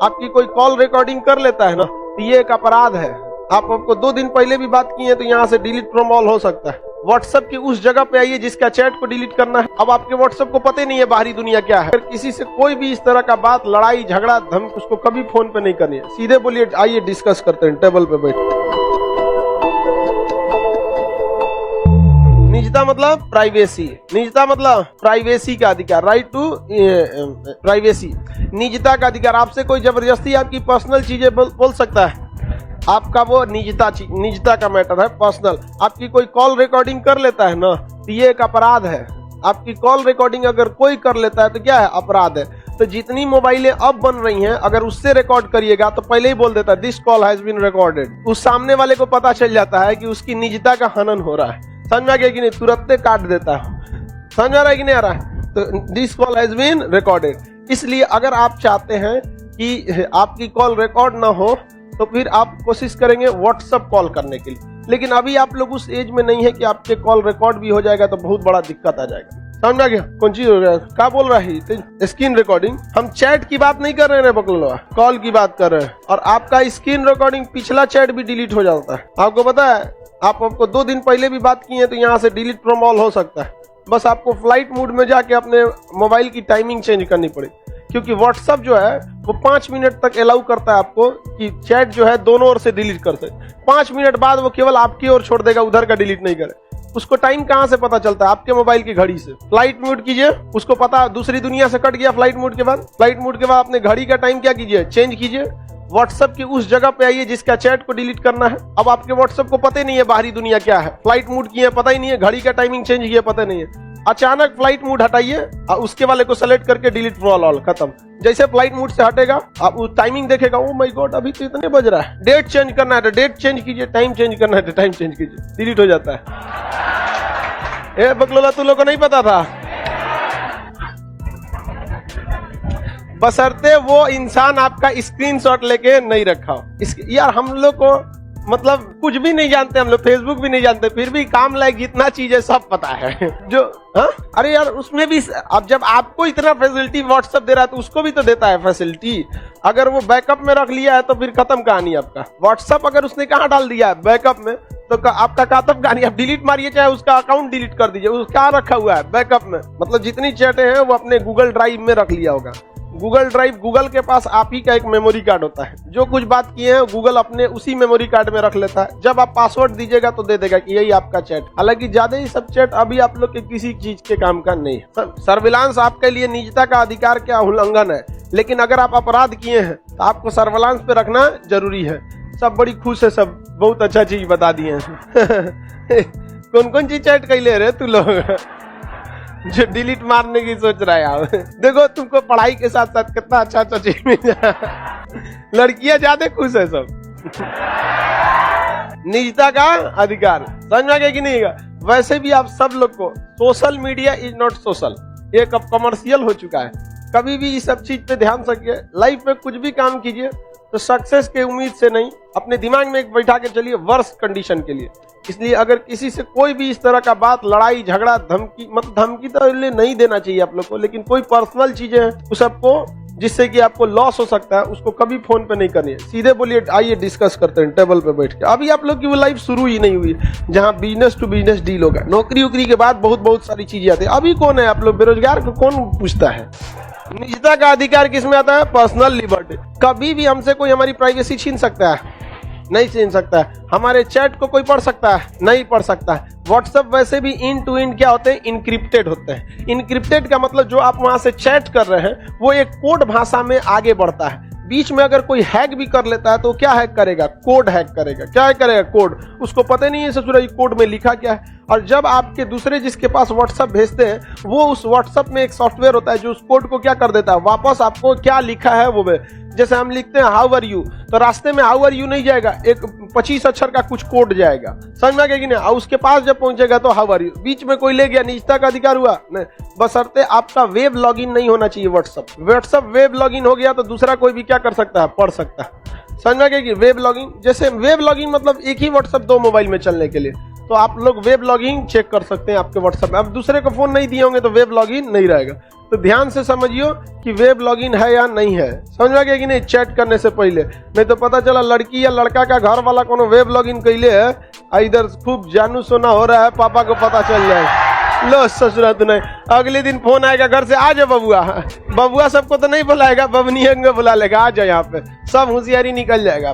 आपकी कोई call recording कर लेता है ना, तो ये एक अपराध है। आपको 2 दिन पहले भी बात की है तो यहाँ से डिलीट फ्रॉम ऑल हो सकता है। व्हाट्सएप की उस जगह पे आइए जिसका चैट को डिलीट करना है। अब आपके व्हाट्सएप को पता ही नहीं है बाहरी दुनिया क्या है। अगर किसी से कोई भी इस तरह का बात, लड़ाई झगड़ा धमकी, उसको कभी फोन पे नहीं करनी है। सीधे बोलिए, आइए डिस्कस करते हैं टेबल पे बैठ। निजता मतलब प्राइवेसी, निजता मतलब प्राइवेसी का अधिकार, राइट टू प्राइवेसी, निजता का अधिकार। आपसे कोई जबरदस्ती आपकी पर्सनल चीजें बोल सकता है, आपका वो निजता का मैटर है, पर्सनल। आपकी कोई कॉल रिकॉर्डिंग कर लेता है ना, तो ये एक अपराध है। आपकी कॉल रिकॉर्डिंग अगर कोई कर लेता है तो क्या है, अपराध है। तो जितनी मोबाइलें अब बन रही हैं, अगर उससे रिकॉर्ड करिएगा तो पहले ही बोल देता है this call has been recorded. उस सामने वाले को पता चल जाता है कि उसकी निजता का हनन हो रहा है। समझ में आ गया कि नहीं? तुरंत काट देता है। समझ आ रहा है कि नहीं आ रहा है? तो this call has been recorded. इसलिए अगर आप चाहते हैं कि आपकी कॉल रिकॉर्ड ना हो तो फिर आप कोशिश करेंगे व्हाट्सएप कॉल करने के लिए। लेकिन अभी आप लोग उस एज में नहीं है कि आपके कॉल रिकॉर्ड भी हो जाएगा तो बहुत बड़ा दिक्कत आ जाएगा। समझ आ गया? कौन चीज हो गया? क्या बोल रहा है? Screen recording. हम चैट की बात नहीं कर रहे हैं बकलवा, कॉल की बात कर रहे हैं। और आपका स्क्रीन रिकॉर्डिंग पिछला चैट भी डिलीट हो जाता है। आपको पता है? आपको 2 दिन पहले भी बात की है तो यहाँ से डिलीट फ्रॉम ऑल हो सकता है। बस आपको फ्लाइट मोड में जाके अपने मोबाइल की टाइमिंग चेंज करनी पड़ेगी, क्योंकि व्हाट्सएप जो है वो 5 मिनट तक अलाउ करता है आपको कि चैट जो है दोनों ओर से डिलीट कर सकते। 5 मिनट बाद वो केवल आपकी ओर छोड़ देगा, उधर का डिलीट नहीं करे। उसको टाइम कहाँ से पता चलता है? आपके मोबाइल की घड़ी से। फ्लाइट मोड कीजिए, उसको पता दूसरी दुनिया से कट गया। फ्लाइट मोड के बाद अपने घड़ी का टाइम क्या कीजिए, चेंज कीजिए। व्हाट्सएप की उस जगह पे आइए जिसका चैट को डिलीट करना है। अब आपके व्हाट्सएप को पता ही नहीं है बाहरी दुनिया क्या है। फ्लाइट मोड किए पता ही नहीं है, घड़ी का टाइमिंग चेंज किया पता नहीं है। अचानक फ्लाइट मोड हटाइए और उसके वाले को सेलेक्ट करके डिलीट फ्रॉम ऑल, खत्म। जैसे फ्लाइट मोड से हटेगा आप वो टाइमिंग देखेगा, ओ माय गॉड अभी तो इतने बज रहा है। डेट चेंज करना है तो डेट चेंज कीजिए, टाइम चेंज करना है तो टाइम चेंज कीजिए, डिलीट हो जाता है। ए बकलोला, तू लोग को नहीं पता था? बशर्ते वो इंसान आपका स्क्रीनशॉट लेके नहीं रखा हो। यार हम लोग को मतलब कुछ भी नहीं जानते, हम लोग फेसबुक भी नहीं जानते, फिर भी काम लायक जितना चीज है सब पता है जो। हाँ अरे यार उसमें भी अब जब आपको इतना फैसिलिटी व्हाट्सएप दे रहा है तो उसको भी तो देता है फैसिलिटी। अगर वो बैकअप में रख लिया है तो फिर खत्म कहानी आपका। व्हाट्सएप अगर उसने कहाँ डाल दिया है, बैकअप में, तो आपका खत्म कहानी। आप डिलीट मारिए चाहे उसका अकाउंट डिलीट कर दीजिए, वो क्या रखा हुआ है बैकअप में। मतलब जितनी चैटें हैं वो अपने गूगल ड्राइव में रख लिया होगा। गूगल ड्राइव, गूगल के पास आप ही का एक मेमोरी कार्ड होता है। जो कुछ बात किए हैं गूगल अपने उसी मेमोरी कार्ड में रख लेता है। जब आप पासवर्ड दीजिएगा तो दे देगा कि यही आपका चैट। हालांकि ज्यादा ही सब चैट अभी आप लोग के किसी चीज के काम का नहीं है। सर्विलांस आपके लिए निजता का अधिकार क्या उल्लंघन है, लेकिन अगर आप अपराध किए हैं तो आपको सर्विलांस पे रखना जरूरी है। सब बड़ी खुश है, सब बहुत अच्छा चीज बता दिए हैं। कौन कौन चीज चैट कर ले रहे तू लोग जो डिलीट मारने की सोच रहा है यार। देखो तुमको पढ़ाई के साथ साथ कितना अच्छा अच्छा चीज मिल जाए। लड़कियां ज्यादा खुश है सब। निजता का अधिकार समझ में आ गया कि नहीं? वैसे भी आप सब लोग को social media is not social, एक अब कमर्शियल हो चुका है। कभी भी इस सब चीज पे ध्यान रखिए। लाइफ में कुछ भी काम कीजिए तो सक्सेस के उम्मीद से नहीं, अपने दिमाग में एक बैठा के चलिए वर्स्ट कंडीशन के लिए। इसलिए अगर किसी से कोई भी इस तरह का बात, लड़ाई झगड़ा धमकी, मतलब धमकी तो नहीं देना चाहिए आप लोग को, लेकिन कोई पर्सनल चीजें हैं उस सबको जिससे कि आपको लॉस हो सकता है, उसको कभी फोन पे नहीं करनी है। सीधे बोलिए, आइए डिस्कस करते हैं टेबल पे बैठ के। अभी आप लोग की वो लाइफ शुरू ही नहीं हुई जहां बिजनेस टू बिजनेस डील होगा। नौकरी उकरी के बाद बहुत सारी चीजें आती है। अभी कौन है आप लोग बेरोजगार को कौन पूछता है? निजता का अधिकार किसमें आता है? Personal liberty. कभी भी हमसे कोई हमारी प्राइवेसी छीन सकता है? नहीं छीन सकता है। हमारे चैट को कोई पढ़ सकता है? नहीं पढ़ सकता है। व्हाट्सएप वैसे भी इन टू इन क्या होते हैं? इनक्रिप्टेड होते हैं। इनक्रिप्टेड का मतलब जो आप वहां से चैट कर रहे हैं वो एक कोड भाषा में आगे बढ़ता है। बीच में अगर कोई हैक भी कर लेता है तो क्या हैक करेगा? कोड हैक करेगा। क्या हैक करेगा? कोड। उसको पता नहीं है ससुरा कोड में लिखा क्या है। और जब आपके दूसरे जिसके पास व्हाट्सएप भेजते हैं वो उस व्हाट्सएप में एक सॉफ्टवेयर होता है जो उस कोड को क्या कर देता है, वापस आपको क्या लिखा है वो। जैसे हम लिखते हैं हाउ आर यू, तो रास्ते में हाउ आर यू नहीं जाएगा, एक 25 अक्षर का कुछ कोड जाएगा। समझ में आ गया कि नहीं? और उसके पास जब पहुंचेगा तो हाउ आर यू। बीच में कोई ले गया, निजता का अधिकार हुआ नहीं। बशर्ते आपका वेब लॉगिन नहीं होना चाहिए। व्हाट्सएप वेब लॉगिन हो गया तो दूसरा कोई भी क्या कर सकता है? पढ़ सकता है। समझ में आ गया कि वेब लॉगिन, जैसे वेब लॉगिन मतलब एक ही व्हाट्सएप 2 मोबाइल में चलने के लिए, तो आप लोग वेब लॉगिन चेक कर सकते हैं आपके व्हाट्सएप में। अब दूसरे को फोन नहीं दिए होंगे तो वेब लॉगिन नहीं रहेगा। तो ध्यान से समझियो कि वेब लॉगिन है या नहीं है। समझ में गया कि नहीं? चैट करने से पहले नहीं तो पता चला लड़की या लड़का का घर वाला कोनो वेब लॉगिन कैले है, इधर खूब जानू सोना हो रहा है, पापा को पता चल जाए, लो ससुरा तू नहीं, अगले दिन फोन आएगा घर से, आ जाओ बबुआ। बबुआ सबको तो नहीं बुलाएगा, बबनिया को बुला लेगा, आ जाओ यहाँ पे, सब होशियारी निकल जाएगा।